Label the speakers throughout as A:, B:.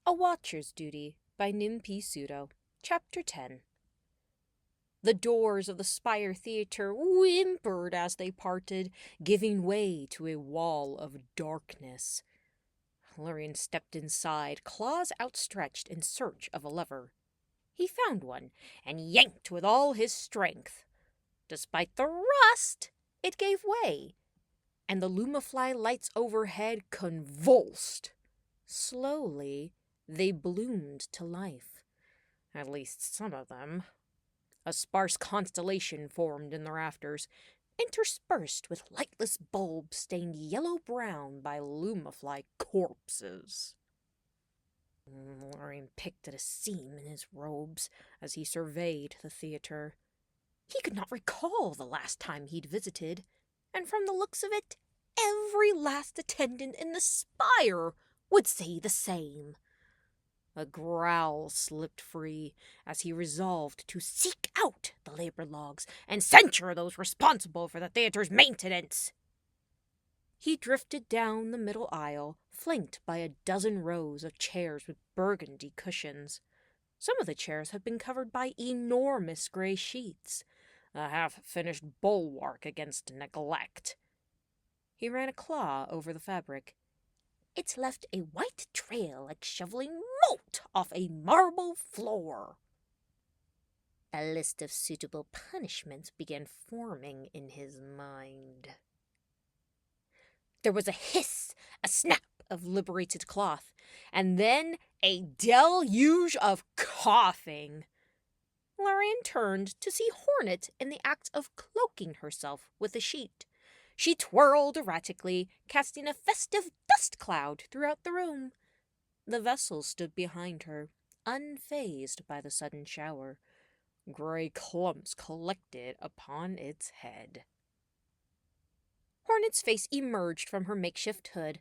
A: A Watcher's Duty by Nim P. Pseudo. Chapter 10. The doors of the Spire Theatre whimpered as they parted, giving way to a wall of darkness. Lurian stepped inside, claws outstretched in search of a lever. He found one, and yanked with all his strength. Despite the rust, it gave way, and the Lumafly lights overhead convulsed. Slowly, they bloomed to life. At least some of them. A sparse constellation formed in the rafters, interspersed with lightless bulbs stained yellow-brown by Lumafly corpses. Lurian picked at a seam in his robes as he surveyed the theater. He could not recall the last time he'd visited, and from the looks of it, every last attendant in the spire would say the same. A growl slipped free as he resolved to seek out the labor logs and censure those responsible for the theater's maintenance. He drifted down the middle aisle, flanked by a dozen rows of chairs with burgundy cushions. Some of the chairs had been covered by enormous gray sheets, a half-finished bulwark against neglect. He ran a claw over the fabric. It's left a white trail like shoveling moat off a marble floor. A list of suitable punishments began forming in his mind. There was a hiss, a snap of liberated cloth, and then a deluge of coughing. Lurian turned to see Hornet in the act of cloaking herself with a sheet. She twirled erratically, casting a festive dust cloud throughout the room. The vessel stood behind her, unfazed by the sudden shower. Gray clumps collected upon its head. Hornet's face emerged from her makeshift hood.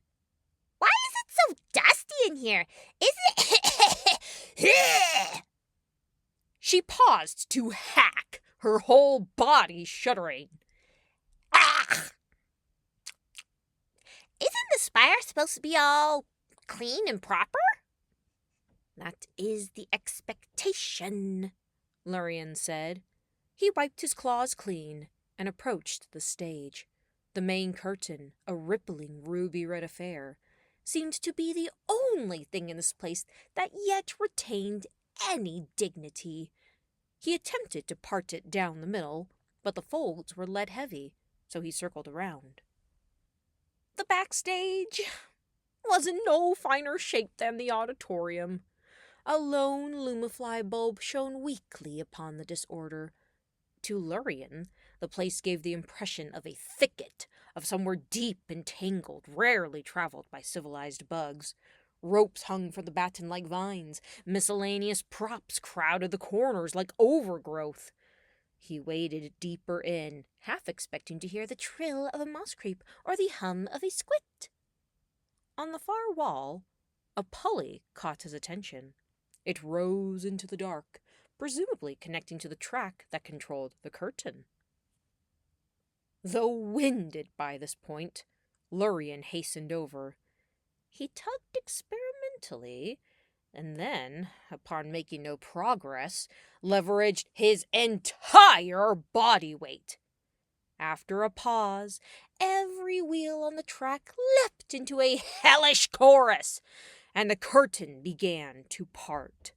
B: Why is it so dusty in here? Is it?
A: She paused to hack, her whole body shuddering.
B: Ah! Isn't the spire supposed to be all clean and proper?
A: That is the expectation, Lurian said. He wiped his claws clean and approached the stage. The main curtain, a rippling ruby-red affair, seemed to be the only thing in this place that yet retained any dignity. He attempted to part it down the middle, but the folds were lead-heavy, so he circled around. The backstage was in no finer shape than the auditorium. A lone Lumafly bulb shone weakly upon the disorder. To Lurian, the place gave the impression of a thicket, of somewhere deep and tangled, rarely traveled by civilized bugs. Ropes hung from the batten-like vines. Miscellaneous props crowded the corners like overgrowth. He waded deeper in, half expecting to hear the trill of a moss creep or the hum of a squit. On the far wall, a pulley caught his attention. It rose into the dark, presumably connecting to the track that controlled the curtain. Though winded by this point, Lurian hastened over. He tugged experimentally, and then, upon making no progress, leveraged his entire body weight. After a pause, every wheel on the track leapt into a hellish chorus, and the curtain began to part.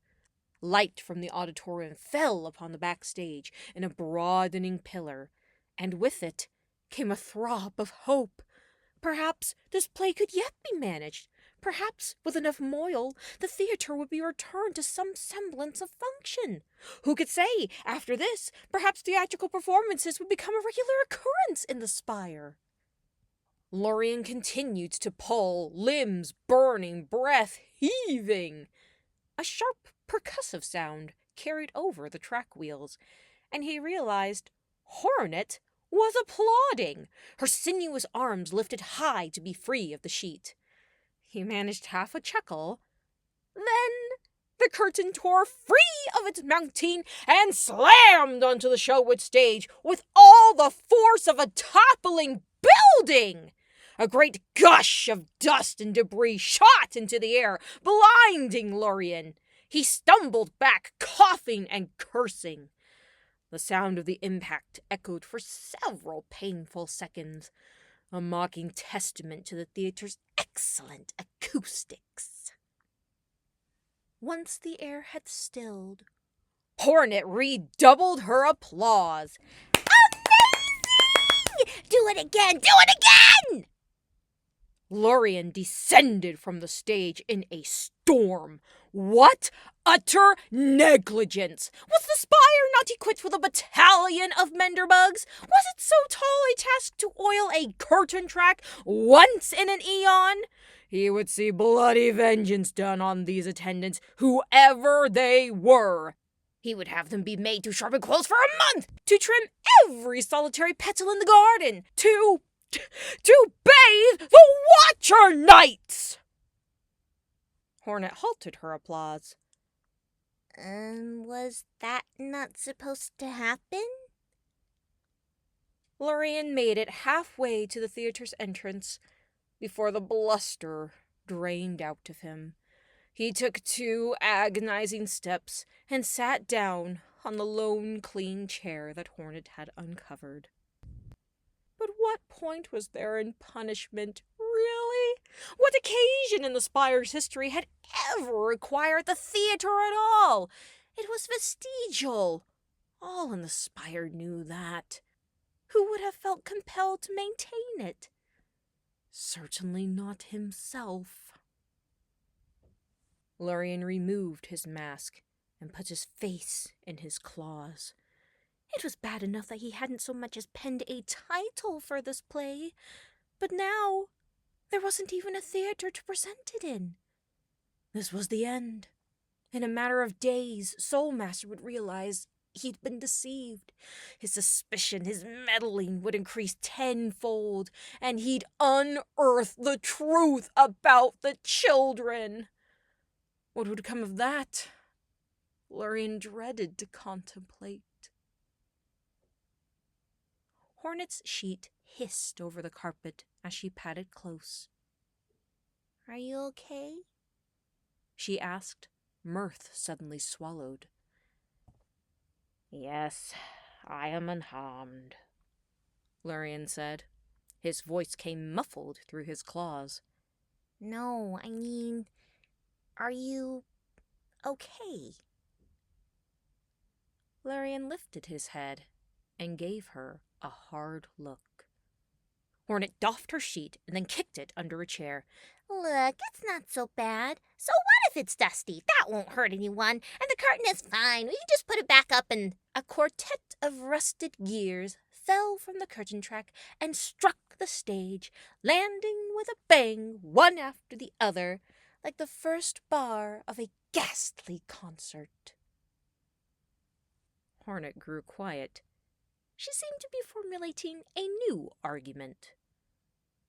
A: Light from the auditorium fell upon the backstage in a broadening pillar, and with it came a throb of hope. Perhaps this play could yet be managed. Perhaps, with enough moil, the theatre would be returned to some semblance of function. Who could say, after this, perhaps theatrical performances would become a regular occurrence in the spire? Lurian continued to pull, limbs burning, breath heaving. A sharp, percussive sound carried over the track wheels, and he realized Hornet was applauding, her sinuous arms lifted high to be free of the sheet. He managed half a chuckle. Then the curtain tore free of its mounting and slammed onto the showwood stage with all the force of a toppling building. A great gush of dust and debris shot into the air, blinding Lorien. He stumbled back, coughing and cursing. The sound of the impact echoed for several painful seconds, a mocking testament to the theater's excellent acoustics. Once the air had stilled, Hornet redoubled her applause.
B: Amazing! Do it again! Do it again!
A: Lorien descended from the stage in a storm. What utter negligence! Was the spire not equipped with a battalion of menderbugs? Was it so tall a task to oil a curtain track once in an eon? He would see bloody vengeance done on these attendants, whoever they were. He would have them be made to sharpen quills for a month, to trim every solitary petal in the garden, to bathe the Watcher Knights! Hornet halted her applause.
B: Was that not supposed to happen?
A: Lorien made it halfway to the theater's entrance before the bluster drained out of him. He took 2 agonizing steps and sat down on the lone clean chair that Hornet had uncovered. But what point was there in punishment, really? What occasion in the spire's history had ever required the theater at all? It was vestigial. All in the spire knew that. Who would have felt compelled to maintain it? Certainly not himself. Lorien removed his mask and put his face in his claws. It was bad enough that he hadn't so much as penned a title for this play, but now there wasn't even a theater to present it in. This was the end. In a matter of days, Soulmaster would realize he'd been deceived. His suspicion, his meddling would increase tenfold, and he'd unearth the truth about the children. What would come of that? Lorien dreaded to contemplate. Hornet's sheet hissed over the carpet as she padded close.
B: Are you okay?
A: She asked, mirth suddenly swallowed. Yes, I am unharmed, Lorien said. His voice came muffled through his claws.
B: No, I mean, are you okay?
A: Lorien lifted his head and gave her a hard look. Hornet doffed her sheet and then kicked it under a chair.
B: Look, it's not so bad. So what if it's dusty? That won't hurt anyone, and the curtain is fine. We can just put it back up and...
A: A quartet of rusted gears fell from the curtain track and struck the stage, landing with a bang, one after the other, like the first bar of a ghastly concert. Hornet grew quiet. She seemed to be formulating a new argument.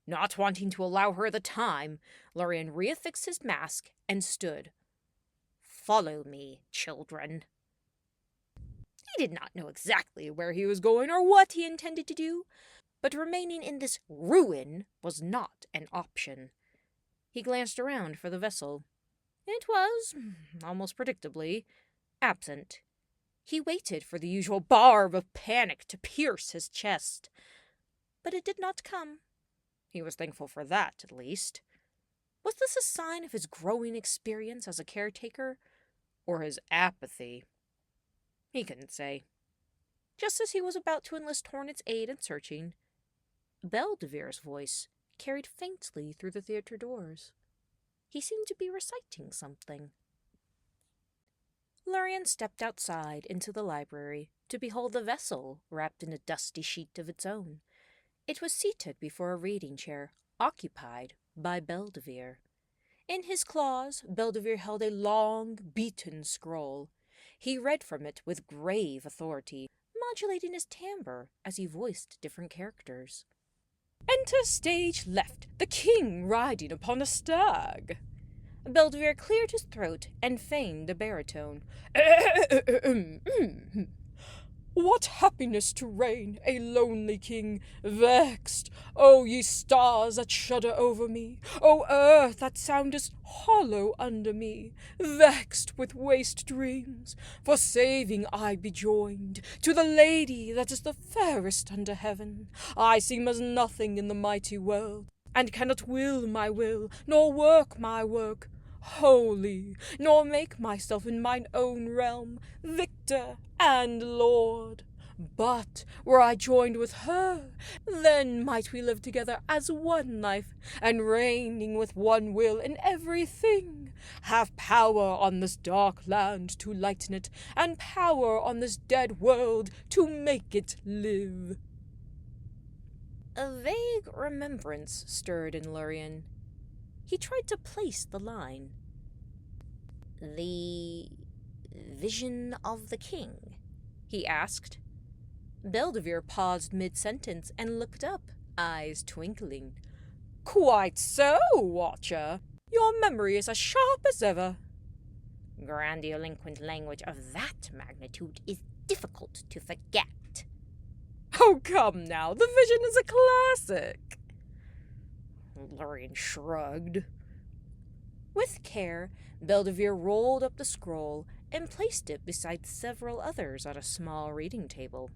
A: Not wanting to allow her the time, Lorien reaffixed his mask and stood. Follow me, children. He did not know exactly where he was going or what he intended to do, but remaining in this ruin was not an option. He glanced around for the vessel. It was, almost predictably, absent. He waited for the usual barb of panic to pierce his chest. But it did not come. He was thankful for that, at least. Was this a sign of his growing experience as a caretaker, or his apathy? He couldn't say. Just as he was about to enlist Hornet's aid in searching, Beldevere's voice carried faintly through the theater doors. He seemed to be reciting something. Lorien stepped outside into the library to behold the vessel wrapped in a dusty sheet of its own. It was seated before a reading chair, occupied by Beldevere. In his claws, Beldevere held a long, beaten scroll. He read from it with grave authority, modulating his timbre as he voiced different characters. Enter stage left, the king riding upon a stag. Beldevere cleared his throat and feigned a baritone. What happiness to reign, a lonely king, vexed! O ye stars that shudder over me! O earth that soundest hollow under me! Vexed with waste dreams, for saving I be joined to the lady that is the fairest under heaven. I seem as nothing in the mighty world, and cannot will my will, nor work my work wholly, nor make myself in mine own realm victor and lord. But were I joined with her, then might we live together as one life, and reigning with one will in everything, have power on this dark land to lighten it, and power on this dead world to make it live. A vague remembrance stirred in Lurien. He tried to place the line. "The vision of the king?" he asked. Belvedere paused mid-sentence and looked up, eyes twinkling. "Quite so, Watcher. Your memory is as sharp as ever."
B: Grandiloquent language of that magnitude is difficult to forget.
A: "Oh, come now, the vision is a classic." Lurien shrugged. With care, Belvedere rolled up the scroll and placed it beside several others on a small reading table.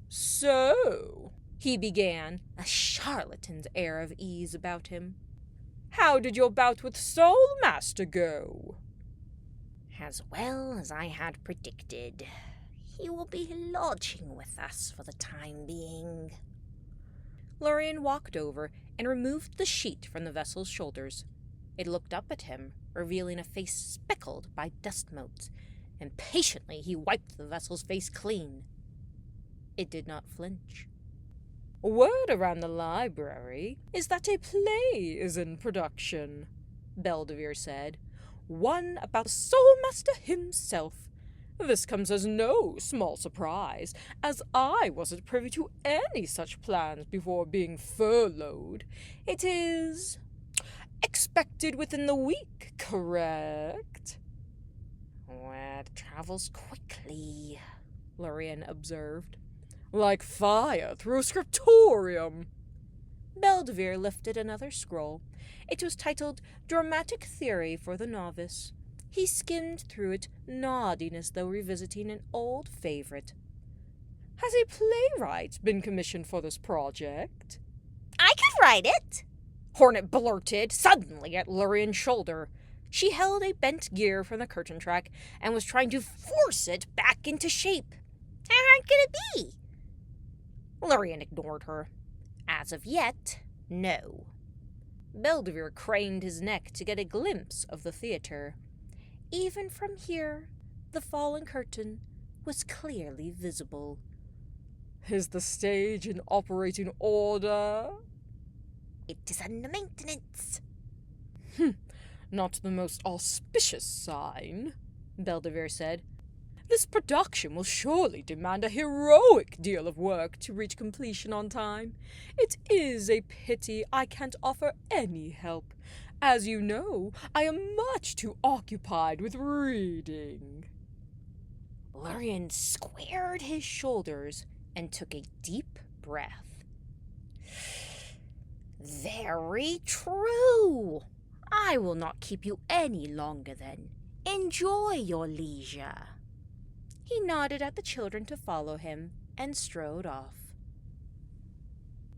A: "So," he began, a charlatan's air of ease about him, "how did your bout with Soul Master go?"
B: "As well as I had predicted. He will be lodging with us for the time being."
A: Lurien walked over and removed the sheet from the vessel's shoulders. It looked up at him, revealing a face speckled by dust motes. Impatiently he wiped the vessel's face clean. It did not flinch. "Word around the library is that a play is in production," Belvedere said. "One about the Soulmaster himself. This comes as no small surprise, as I wasn't privy to any such plans before being furloughed. It is expected within the week, correct?"
B: "Word travels quickly,"
A: Lurien observed. "Like fire through a scriptorium." Belvedere lifted another scroll. It was titled Dramatic Theory for the Novice. He skimmed through it, nodding as though revisiting an old favorite. "Has a playwright been commissioned for this project?"
B: "I could write it,"
A: Hornet blurted suddenly at Lurien's shoulder. She held a bent gear from the curtain track and was trying to force it back into shape.
B: "How hard could it be?"
A: Lurien ignored her. "As of yet, no." Belvedere craned his neck to get a glimpse of the theater. Even from here, the fallen curtain was clearly visible. "Is the stage in operating order?"
B: "It is under maintenance."
A: "Not the most auspicious sign," Belvedere said. "This production will surely demand a heroic deal of work to reach completion on time. It is a pity I can't offer any help. As you know, I am much too occupied with reading." Lurien squared his shoulders and took a deep breath. "Very true. I will not keep you any longer then. Enjoy your leisure." He nodded at the children to follow him and strode off.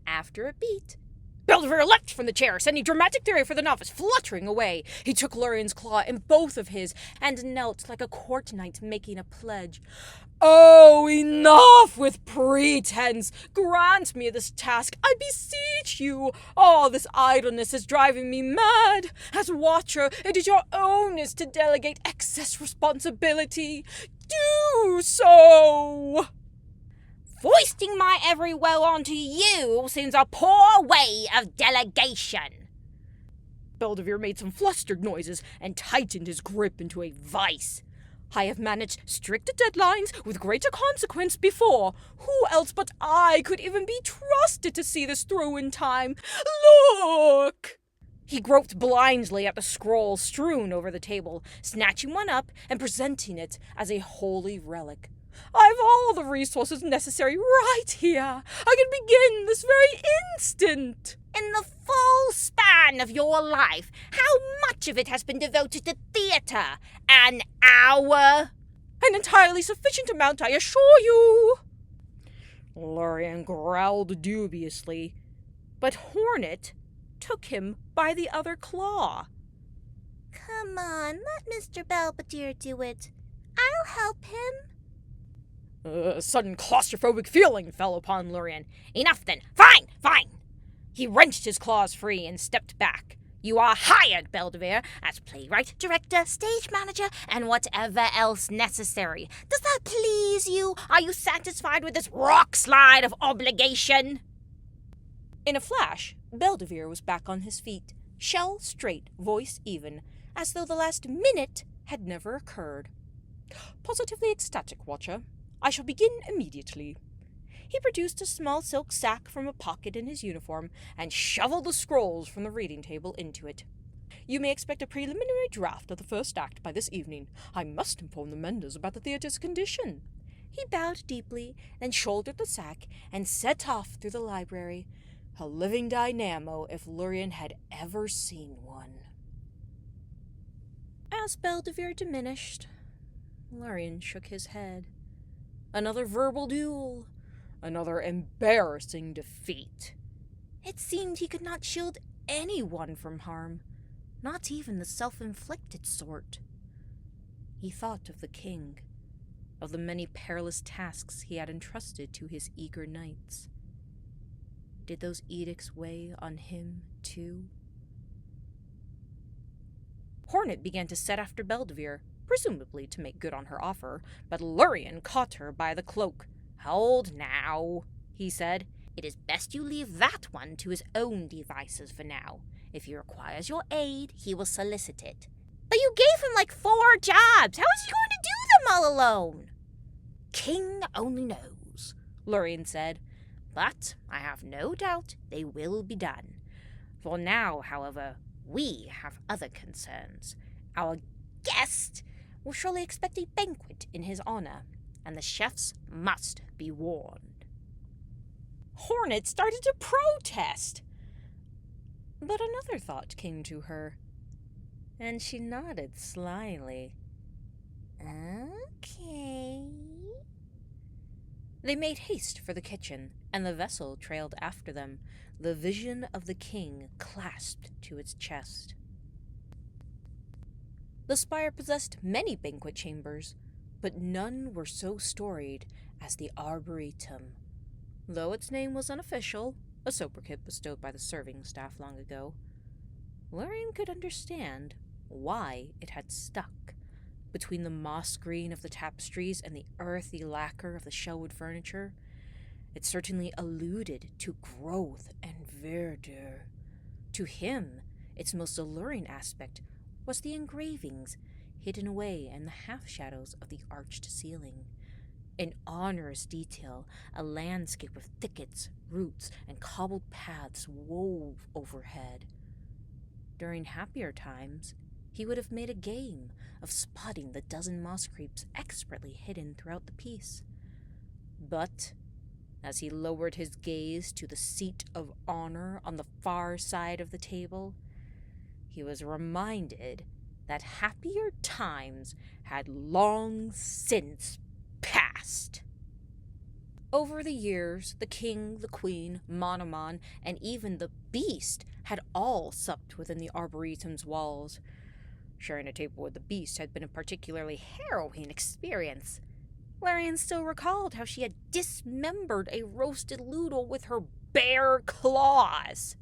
A: After a beat, Belvedere leapt from the chair, sending Dramatic Theory for the Novice fluttering away. He took Lurien's claw in both of his and knelt like a court knight making a pledge. "Oh, enough with pretense! Grant me this task, I beseech you! All this idleness is driving me mad. As Watcher, it is your onus to delegate excess responsibility. Do so!"
B: "Foisting my every will onto you seems a poor way of delegation."
A: Belvedere made some flustered noises and tightened his grip into a vice. "I have managed strict deadlines with greater consequence before. Who else but I could even be trusted to see this through in time? Look!" He groped blindly at the scroll strewn over the table, snatching one up and presenting it as a holy relic. I've all the resources necessary right here. I can begin this very instant.
B: In the full span of your life, how much of it has been devoted to theatre? An hour?
A: An entirely sufficient amount, I assure you. Lurian growled dubiously, but Hornet took him by the other claw.
B: Come on, let Mr. Belvedere do it. I'll help him.
A: A sudden claustrophobic feeling fell upon Lurian. Enough then. Fine, fine. He wrenched his claws free and stepped back. You are hired, Belvedere, as playwright, director, stage manager, and whatever else necessary. Does that please you? Are you satisfied with this rock slide of obligation? In a flash, Belvedere was back on his feet, shell straight, voice even, as though the last minute had never occurred. Positively ecstatic, Watcher. I shall begin immediately. He produced a small silk sack from a pocket in his uniform and shoveled the scrolls from the reading table into it. You may expect a preliminary draft of the first act by this evening. I must inform the menders about the theatre's condition. He bowed deeply, then shouldered the sack and set off through the library, a living dynamo if Lurian had ever seen one. As Belvedere diminished, Lurian shook his head. Another verbal duel. Another embarrassing defeat. It seemed he could not shield anyone from harm, not even the self-inflicted sort. He thought of the king, of the many perilous tasks he had entrusted to his eager knights. Did those edicts weigh on him, too? Hornet began to set after Belvedere, presumably to make good on her offer, but Lurian caught her by the cloak. Hold now, he said. It is best you leave that one to his own devices for now. If he requires your aid, he will solicit it. But you gave him like 4 jobs. How is he going to do them all alone? King only knows, Lurian said. But I have no doubt they will be done. For now, however, we have other concerns. Our guest will surely expect a banquet in his honor, and the chefs must be warned. Hornet started to protest. But another thought came to her, and she nodded slyly. Okay. They made haste for the kitchen, and the vessel trailed after them, the vision of the king clasped to its chest. The spire possessed many banquet chambers, but none were so storied as the Arboretum. Though its name was unofficial, a sobriquet bestowed by the serving staff long ago, Lurian could understand why it had stuck. Between the moss green of the tapestries and the earthy lacquer of the shellwood furniture, it certainly alluded to growth and verdure. To him, its most alluring aspect was the engravings hidden away in the half-shadows of the arched ceiling. In onerous detail, a landscape of thickets, roots, and cobbled paths wove overhead. During happier times, he would have made a game of spotting the dozen moss creeps expertly hidden throughout the piece. But as he lowered his gaze to the seat of honor on the far side of the table, he was reminded that happier times had long since passed. Over the years, the king, the queen, Monomon, and even the beast had all supped within the Arboretum's walls. Sharing a table with the beast had been a particularly harrowing experience. Lurian still recalled how she had dismembered a roasted loodle with her bare claws.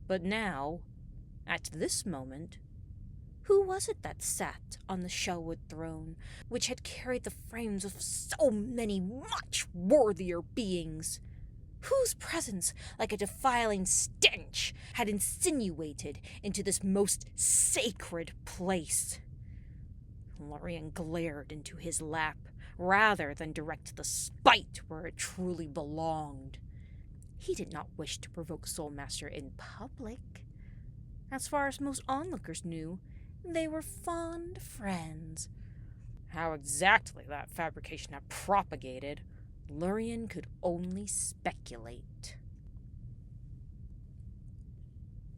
A: But now, at this moment, who was it that sat on the shellwood throne, which had carried the frames of so many much worthier beings? Whose presence, like a defiling stench, had insinuated into this most sacred place? Lurian glared into his lap, rather than direct the spite where it truly belonged. He did not wish to provoke Soulmaster in public. As far as most onlookers knew, they were fond friends. How exactly that fabrication had propagated, Lurian could only speculate.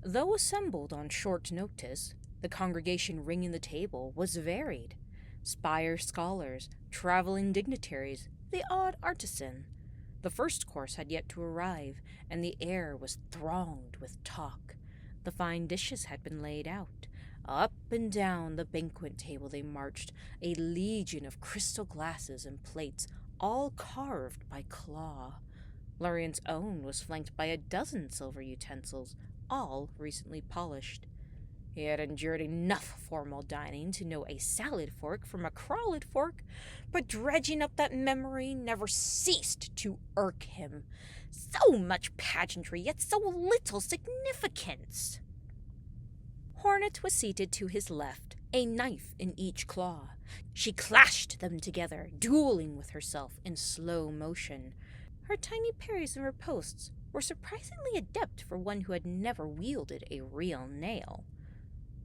A: Though assembled on short notice, the congregation ringing the table was varied. Spire scholars, traveling dignitaries, the odd artisan. The first course had yet to arrive, and the air was thronged with talk. The fine dishes had been laid out. Up and down the banquet table they marched, a legion of crystal glasses and plates, all carved by claw. Lurian's own was flanked by a dozen silver utensils, all recently polished. He had endured enough formal dining to know a salad fork from a crawled fork, but dredging up that memory never ceased to irk him. So much pageantry, yet so little significance. Hornet was seated to his left, a knife in each claw. She clashed them together, dueling with herself in slow motion. Her tiny parries and ripostes were surprisingly adept for one who had never wielded a real nail.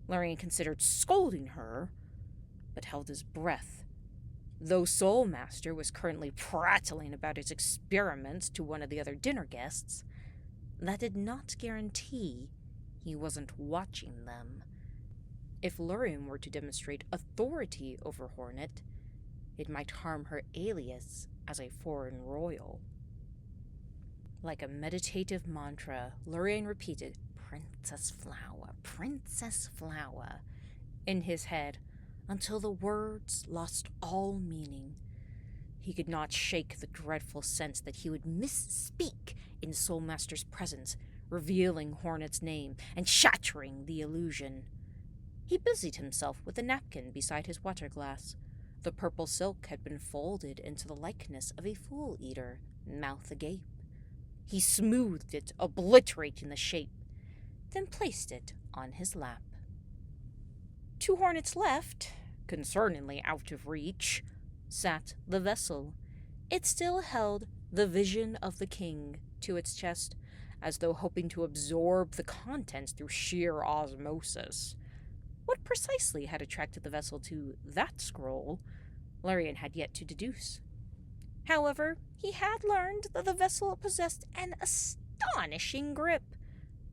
A: Lurian considered scolding her, but held his breath. Though Soulmaster was currently prattling about his experiments to one of the other dinner guests, that did not guarantee he wasn't watching them. If Lurian were to demonstrate authority over Hornet, it might harm her alias as a foreign royal. Like a meditative mantra, Lurian repeated, "Princess Flower, Princess Flower," in his head, until the words lost all meaning. He could not shake the dreadful sense that he would misspeak in Soulmaster's presence, revealing Hornet's name and shattering the illusion. He busied himself with a napkin beside his water glass. The purple silk had been folded into the likeness of a fool-eater, mouth agape. He smoothed it, obliterating the shape, then placed it on his lap. To Hornet's left, concerningly out of reach, sat the vessel. It still held the vision of the king to its chest, as though hoping to absorb the contents through sheer osmosis. What precisely had attracted the vessel to that scroll, Lurian had yet to deduce. However, he had learned that the vessel possessed an astonishing grip.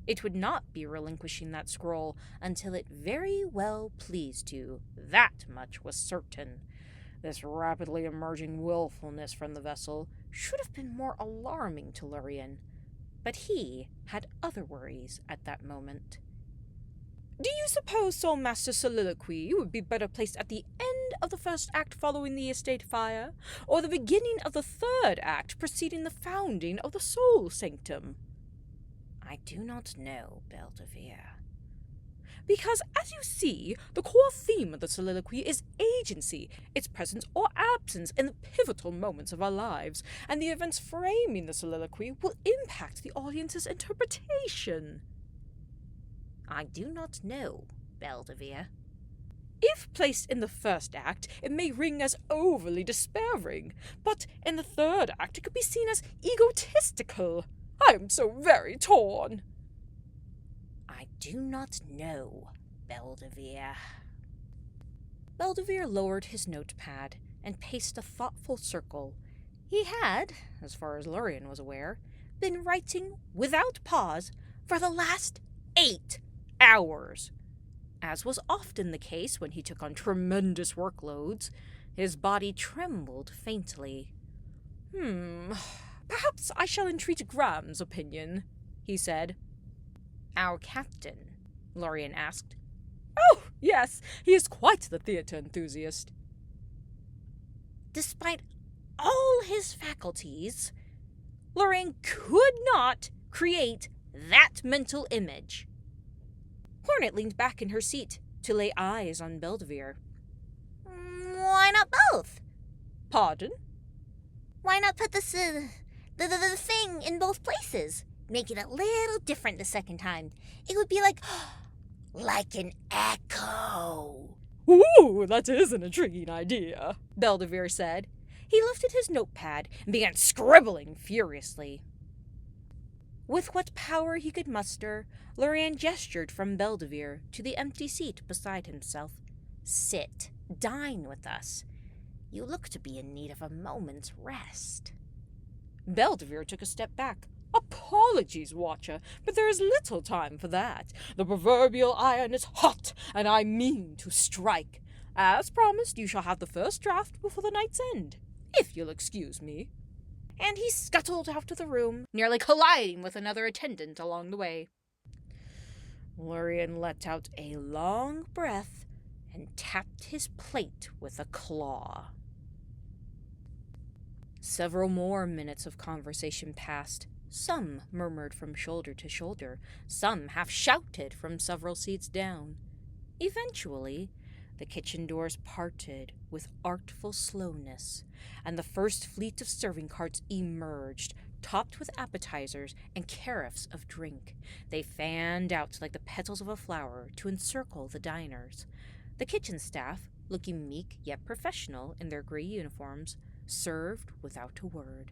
A: It would not be relinquishing that scroll until it very well pleased to. That much was certain. This rapidly emerging willfulness from the vessel should have been more alarming to Lurian, but he had other worries at that moment. "Do you suppose Soulmaster's soliloquy would be better placed at the end of the first act following the estate fire, or the beginning of the third act preceding the founding of the Soul Sanctum?" "I do not know, Belvedere." "Because, as you see, the core theme of the soliloquy is agency, its presence or absence in the pivotal moments of our lives, and the events framing the soliloquy will impact the audience's interpretation." "I do not know, Belvedere." "If placed in the first act, it may ring as overly despairing, but in the third act it could be seen as egotistical. I am so very torn." "I do not know, Belvedere." Belvedere lowered his notepad and paced a thoughtful circle. He had, as far as Lurian was aware, been writing without pause for the last 8 hours. As was often the case when he took on tremendous workloads, his body trembled faintly. "Perhaps I shall entreat Graham's opinion," he said. "Our captain?" Lurian asked. "Oh, yes, he is quite the theatre enthusiast." Despite all his faculties, Lurian could not create that mental image. Hornet leaned back in her seat to lay eyes on Belvedere.
B: Why not both?
A: "Pardon?"
B: Why not put the thing in both places? Make it a little different the second time. It would be like an echo.
A: "Ooh, that is an intriguing idea," Belvedere said. He lifted his notepad and began scribbling furiously. With what power he could muster, Lurian gestured from Belvedere to the empty seat beside himself. "Sit. Dine with us."
B: You look to be in need of a moment's rest.
A: Belvedere took a step back. Apologies, Watcher, but there is little time for that. The proverbial iron is hot, and I mean to strike. As promised, you shall have the first draft before the night's end, if you'll excuse me. And he scuttled out of the room, nearly colliding with another attendant along the way. Lurien let out a long breath and tapped his plate with a claw. Several more minutes of conversation passed. Some murmured from shoulder to shoulder, some half shouted from several seats down. Eventually, the kitchen doors parted with artful slowness, and the first fleet of serving carts emerged, topped with appetizers and carafes of drink. They fanned out like the petals of a flower to encircle the diners. The kitchen staff, looking meek yet professional in their gray uniforms, served without a word.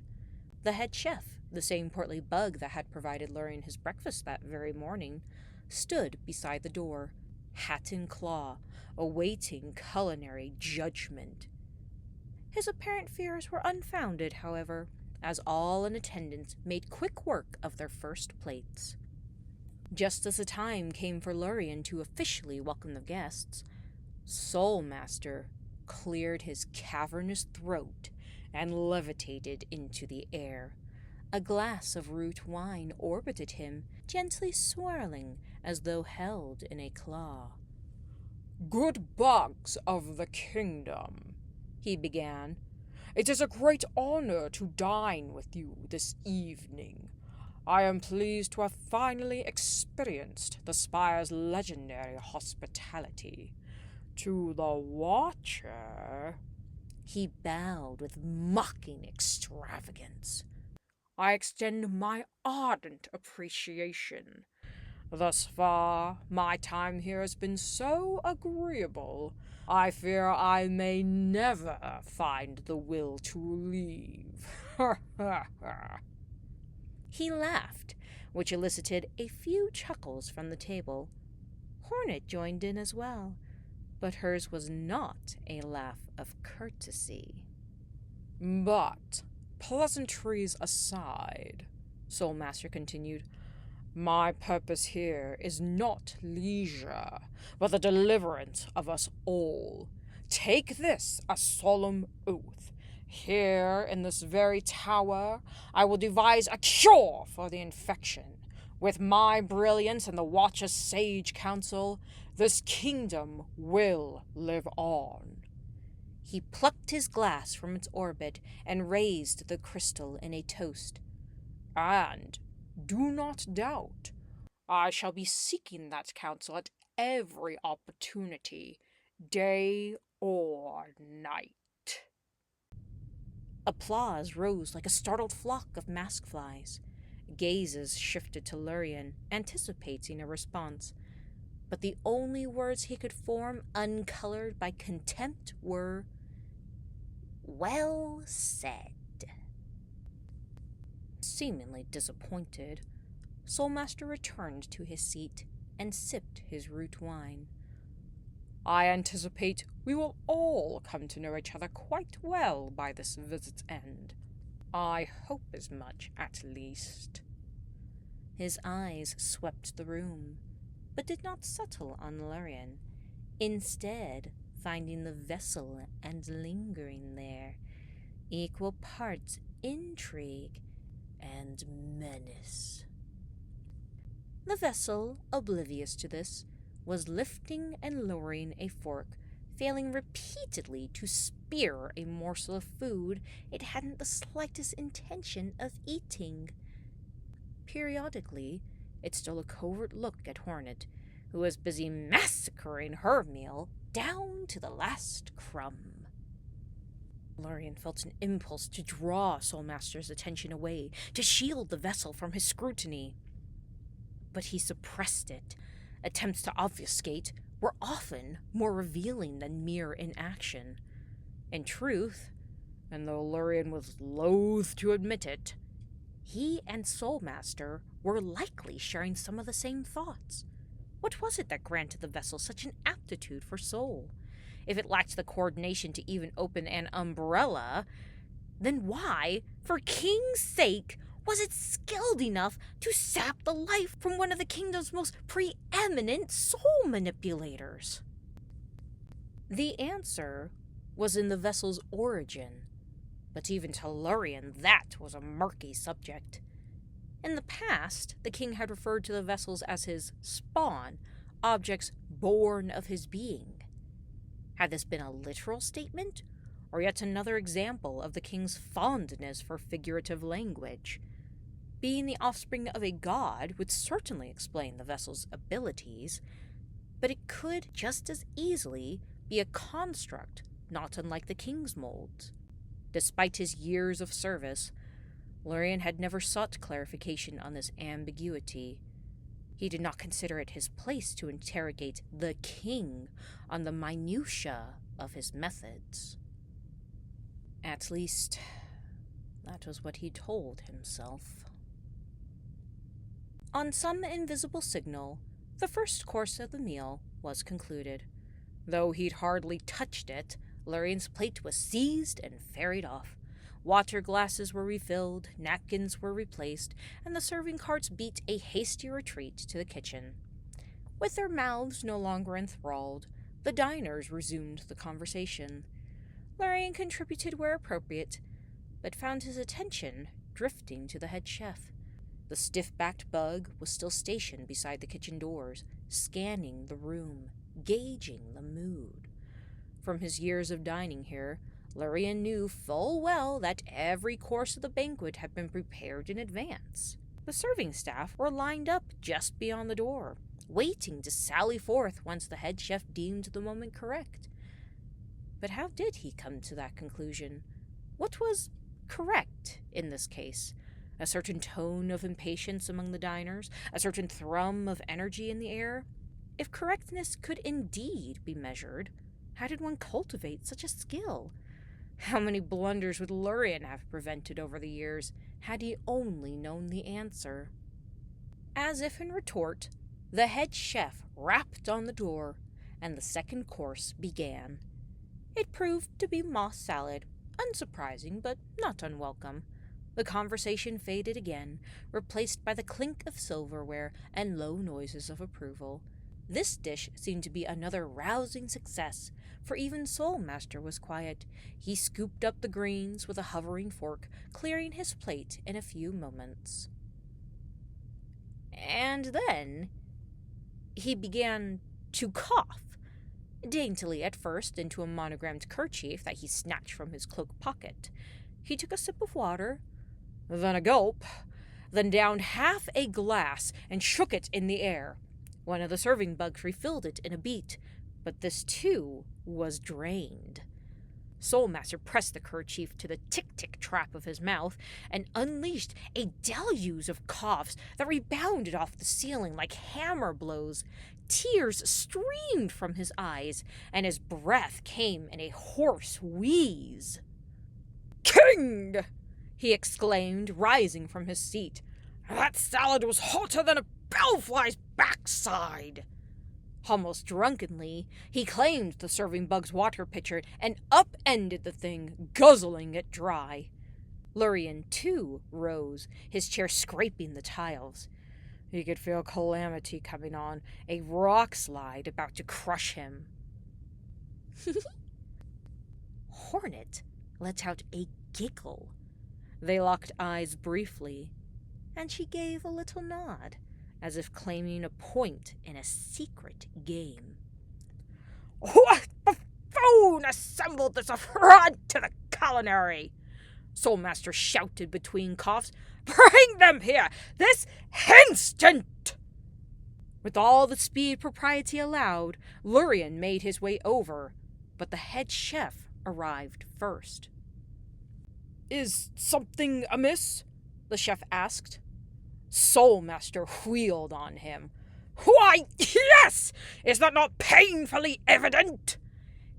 A: The head chef, the same portly bug that had provided Lurien his breakfast that very morning, stood beside the door, hat in claw, awaiting culinary judgment. His apparent fears were unfounded, however, as all in attendance made quick work of their first plates. Just as the time came for Lurien to officially welcome the guests, Soulmaster cleared his cavernous throat and levitated into the air. A glass of root wine orbited him, gently swirling as though held in a claw. "Good bugs of the kingdom," he began, "it is a great honor to dine with you this evening. I am pleased to have finally experienced the Spire's legendary hospitality. To the Watcher," he bowed with mocking extravagance, "I extend my ardent appreciation. Thus far, my time here has been so agreeable, I fear I may never find the will to leave." He laughed, which elicited a few chuckles from the table. Hornet joined in as well, but hers was not a laugh of courtesy. "But, pleasantries aside," Soulmaster continued, "my purpose here is not leisure, but the deliverance of us all. Take this a solemn oath. Here, in this very tower, I will devise a cure for the infection. With my brilliance and the Watcher's sage counsel, this kingdom will live on." He plucked his glass from its orbit and raised the crystal in a toast. "And do not doubt, I shall be seeking that counsel at every opportunity, day or night." Applause rose like a startled flock of mask flies. Gazes shifted to Lurien, anticipating a response. But the only words he could form, uncolored by contempt, were, "Well said." Seemingly disappointed, Soulmaster returned to his seat and sipped his root wine. "I anticipate we will all come to know each other quite well by this visit's end. I hope as much, at least." His eyes swept the room, but did not settle on Lurien, instead finding the vessel and lingering there, equal parts intrigue and menace. The vessel, oblivious to this, was lifting and lowering a fork, failing repeatedly to spear a morsel of food it hadn't the slightest intention of eating. Periodically, it stole a covert look at Hornet, who was busy massacring her meal down to the last crumb. Lurien felt an impulse to draw Soulmaster's attention away, to shield the vessel from his scrutiny. But he suppressed it. Attempts to obfuscate were often more revealing than mere inaction. In truth, and though Lurien was loath to admit it, he and Soulmaster were likely sharing some of the same thoughts. What was it that granted the vessel such an aptitude for soul? if it lacked the coordination to even open an umbrella, then why, for king's sake, was it skilled enough to sap the life from one of the kingdom's most preeminent soul manipulators? The answer was in the vessel's origin, but even to Lurien that was a murky subject. In the past, the king had referred to the vessels as his spawn, objects born of his being. Had this been a literal statement, or yet another example of the king's fondness for figurative language? Being the offspring of a god would certainly explain the vessel's abilities, but it could just as easily be a construct not unlike the king's molds. Despite his years of service, Lurien had never sought clarification on this ambiguity. He did not consider it his place to interrogate the king on the minutiae of his methods. At least, that was what he told himself. On some invisible signal, the first course of the meal was concluded. Though he'd hardly touched it, Lurien's plate was seized and ferried off. Water glasses were refilled, napkins were replaced, and the serving carts beat a hasty retreat to the kitchen. With their mouths no longer enthralled, the diners resumed the conversation. Lurien contributed where appropriate, but found his attention drifting to the head chef. The stiff-backed bug was still stationed beside the kitchen doors, scanning the room, gauging the mood. From his years of dining here, Lurien knew full well that every course of the banquet had been prepared in advance. The serving staff were lined up just beyond the door, waiting to sally forth once the head chef deemed the moment correct. But how did he come to that conclusion? What was correct in this case? A certain tone of impatience among the diners? A certain thrum of energy in the air? If correctness could indeed be measured, how did one cultivate such a skill? How many blunders would Lurien have prevented over the years, had he only known the answer? As if in retort, the head chef rapped on the door, and the second course began. It proved to be moss salad, unsurprising but not unwelcome. The conversation faded again, replaced by the clink of silverware and low noises of approval. This dish seemed to be another rousing success, for even Soulmaster was quiet. He scooped up the greens with a hovering fork, clearing his plate in a few moments. And then he began to cough, daintily at first into a monogrammed kerchief that he snatched from his cloak pocket. He took a sip of water, then a gulp, then downed half a glass and shook it in the air. One of the serving bugs refilled it in a beat, but this too was drained. Soulmaster pressed the kerchief to the tick-tick trap of his mouth and unleashed a deluge of coughs that rebounded off the ceiling like hammer blows. Tears streamed from his eyes, and his breath came in a hoarse wheeze. "King!" he exclaimed, rising from his seat. "That salad was hotter than a bellfly's backside!" Almost drunkenly, he claimed the serving bug's water pitcher and upended the thing, guzzling it dry. Lurien, too, rose, his chair scraping the tiles. He could feel calamity coming on, a rock slide about to crush him. Hornet let out a giggle. They locked eyes briefly, and she gave a little nod, as if claiming a point in a secret game. "What buffoon assembled this affront to the culinary?" Soulmaster shouted between coughs. "Bring them here, this instant!" With all the speed propriety allowed, Lurien made his way over, but the head chef arrived first. "Is something amiss?" the chef asked. Soulmaster wheeled on him. "Why, yes! Is that not painfully evident?"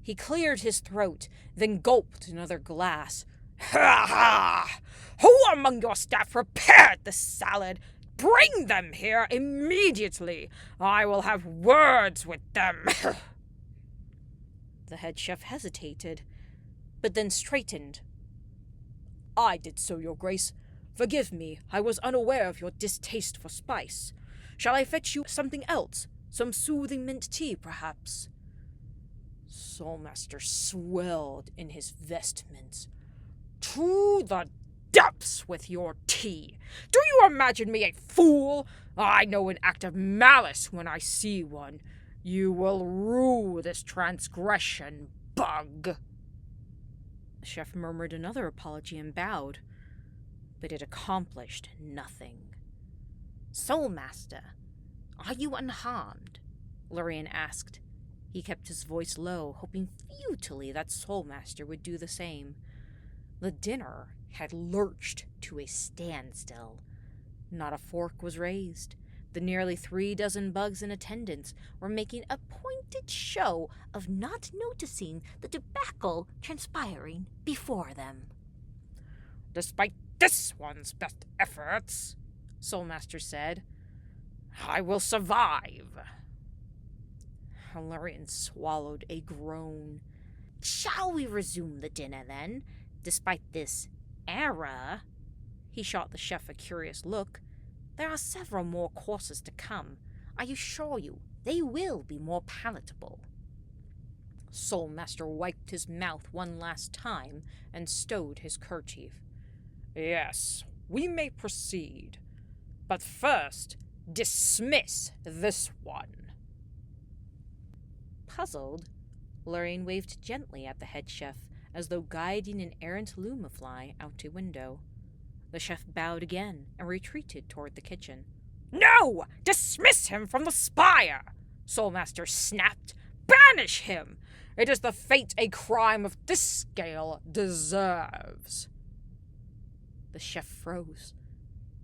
A: He cleared his throat, then gulped another glass. "Ha ha! Who among your staff prepared this salad? Bring them here immediately. I will have words with them." The head chef hesitated, but then straightened. "I did so, your grace. Forgive me, I was unaware of your distaste for spice. Shall I fetch you something else? Some soothing mint tea, perhaps?" Soulmaster swelled in his vestments. "To the depths with your tea! Do you imagine me a fool? I know an act of malice when I see one. You will rue this transgression, bug." The chef murmured another apology and bowed, but it accomplished nothing.
B: "Soulmaster, are you unharmed?"
A: Lurian asked. He kept his voice low, hoping futilely that Soulmaster would do the same. The dinner had lurched to a standstill. Not a fork was raised. The nearly 36 bugs in attendance were making a pointed show of not noticing the debacle transpiring before them. "Despite this one's best efforts," Soulmaster said, "I will survive." Lurian swallowed a groan.
B: "Shall we resume the dinner, then? Despite this error,"
A: he shot the chef a curious look,
B: "there are several more courses to come. I assure you, they will be more palatable."
A: Soulmaster wiped his mouth one last time and stowed his kerchief. "Yes, we may proceed. But first, dismiss this one." Puzzled, Lurian waved gently at the head chef, as though guiding an errant lumafly out a window. The chef bowed again and retreated toward the kitchen. "No! Dismiss him from the spire!" Soulmaster snapped. "Banish him! It is the fate a crime of this scale deserves." The chef froze,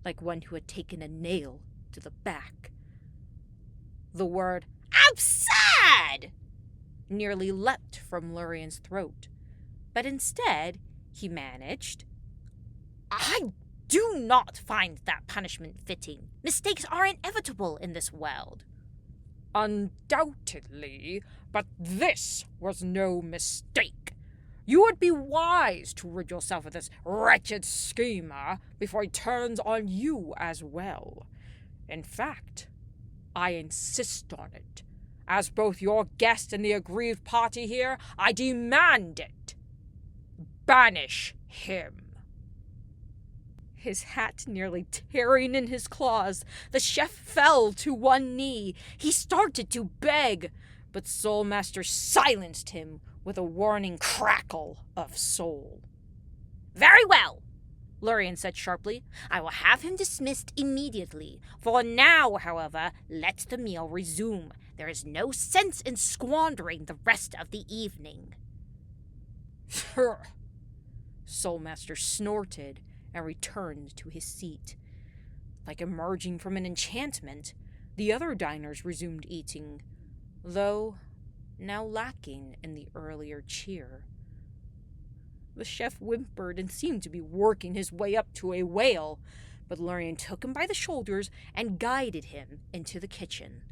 A: like one who had taken a nail to the back. The word "absurd" nearly leapt from Lurian's throat, but instead he managed,
B: "I do not find that punishment fitting. Mistakes are inevitable in this world."
A: "Undoubtedly, but this was no mistake. You would be wise to rid yourself of this wretched schemer before he turns on you as well. In fact, I insist on it. As both your guest and the aggrieved party here, I demand it. Banish him." His hat nearly tearing in his claws, the chef fell to one knee. He started to beg, but Soulmaster silenced him with a warning crackle of soul.
B: "Very well," Lurian said sharply. "I will have him dismissed immediately. For now, however, let the meal resume. There is no sense in squandering the rest of the evening."
A: Soulmaster snorted and returned to his seat. Like emerging from an enchantment, the other diners resumed eating, though now lacking in the earlier cheer. The chef whimpered and seemed to be working his way up to a wail, but Lurian took him by the shoulders and guided him into the kitchen.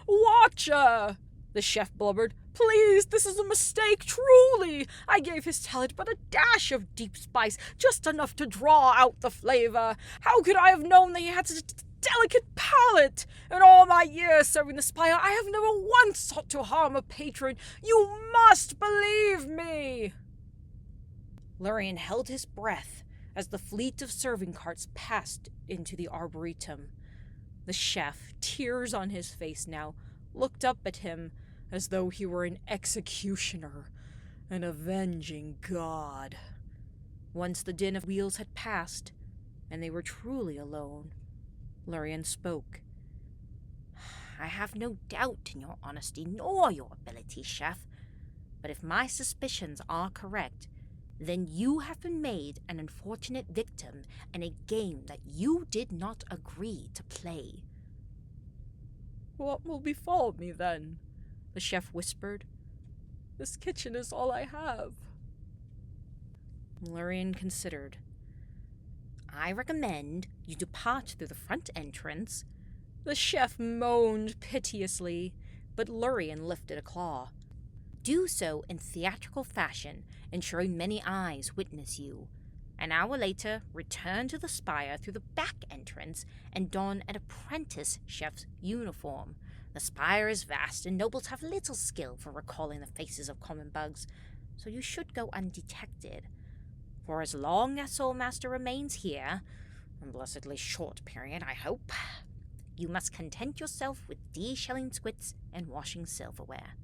A: "Watcher!" the chef blubbered. "Please, this is a mistake, truly! I gave his salad but a dash of deep spice, just enough to draw out the flavor. How could I have known that he had such a delicate palate? In all my years serving the spire, I have never once sought to harm a patron. You must believe me!" Lurian held his breath as the fleet of serving carts passed into the arboretum. The chef, tears on his face now, looked up at him as though he were an executioner, an avenging god. Once the din of wheels had passed, and they were truly alone, Lurian spoke.
B: "I have no doubt in your honesty nor your ability, chef, but if my suspicions are correct, then you have been made an unfortunate victim in a game that you did not agree to play."
A: "What will befall me, then?" the chef whispered. "This kitchen is all I have." Lurian considered.
B: "I recommend you depart through the front entrance."
A: The chef moaned piteously, but Lurian lifted a claw.
B: Do so in theatrical fashion, ensuring many eyes witness you. An hour later, return to the spire through the back entrance and don an apprentice chef's uniform. The spire is vast, and nobles have little skill for recalling the faces of common bugs, so you should go undetected. For as long as Soulmaster remains here, a blessedly short period, I hope, you must content yourself with de-shelling squits and washing silverware.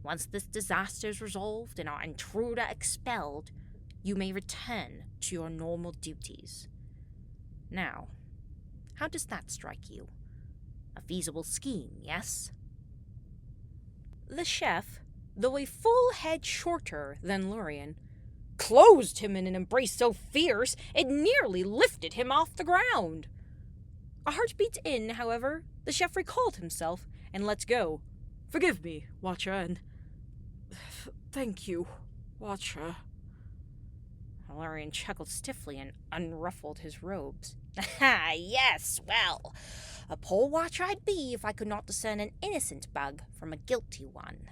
B: Once this disaster is resolved and our intruder expelled, you may return to your normal duties. Now, how does that strike you? A feasible scheme, yes?
A: The chef, though a full head shorter than Lurian, closed him in an embrace so fierce it nearly lifted him off the ground. A heartbeat in, however, the chef recalled himself and let go. "Forgive me, Watcher, and thank you, Watcher."
B: Lurian chuckled stiffly and unruffled his robes. "Ah, yes, well, a poor watcher I'd be if I could not discern an innocent bug from a guilty one."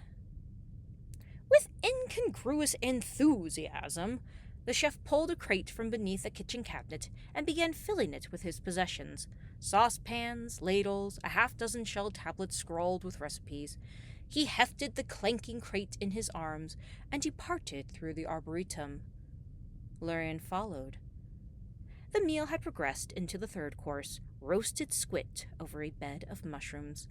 A: With incongruous enthusiasm, the chef pulled a crate from beneath a kitchen cabinet and began filling it with his possessions: saucepans, ladles, a half-dozen shell tablets scrawled with recipes. He hefted the clanking crate in his arms and departed through the arboretum. Lurian followed. The meal had progressed into the third course, roasted squid over a bed of mushrooms.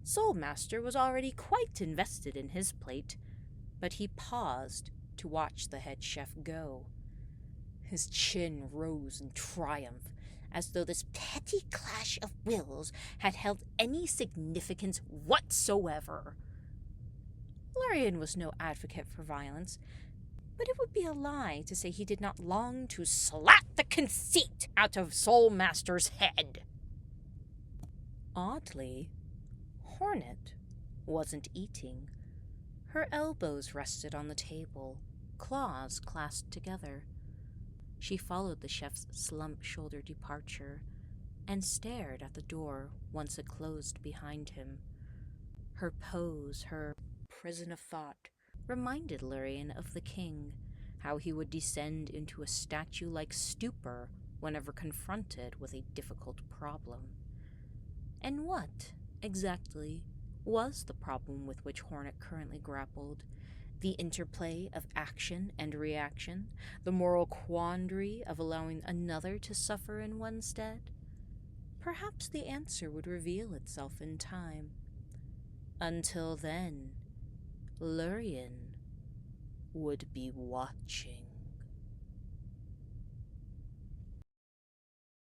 A: Soulmaster was already quite invested in his plate, but he paused to watch the head chef go. His chin rose in triumph, as though this petty clash of wills had held any significance whatsoever. Lurian was no advocate for violence, but it would be a lie to say he did not long to slap the conceit out of Soulmaster's head. Oddly, Hornet wasn't eating. Her elbows rested on the table, claws clasped together. She followed the chef's slump-shouldered departure and stared at the door once it closed behind him. Her pose, her prison of thought, reminded Lurian of the king, how he would descend into a statue-like stupor whenever confronted with a difficult problem. And what, exactly, was the problem with which Hornet currently grappled? The interplay of action and reaction? The moral quandary of allowing another to suffer in one's stead? Perhaps the answer would reveal itself in time. Until then, Lurian would be watching.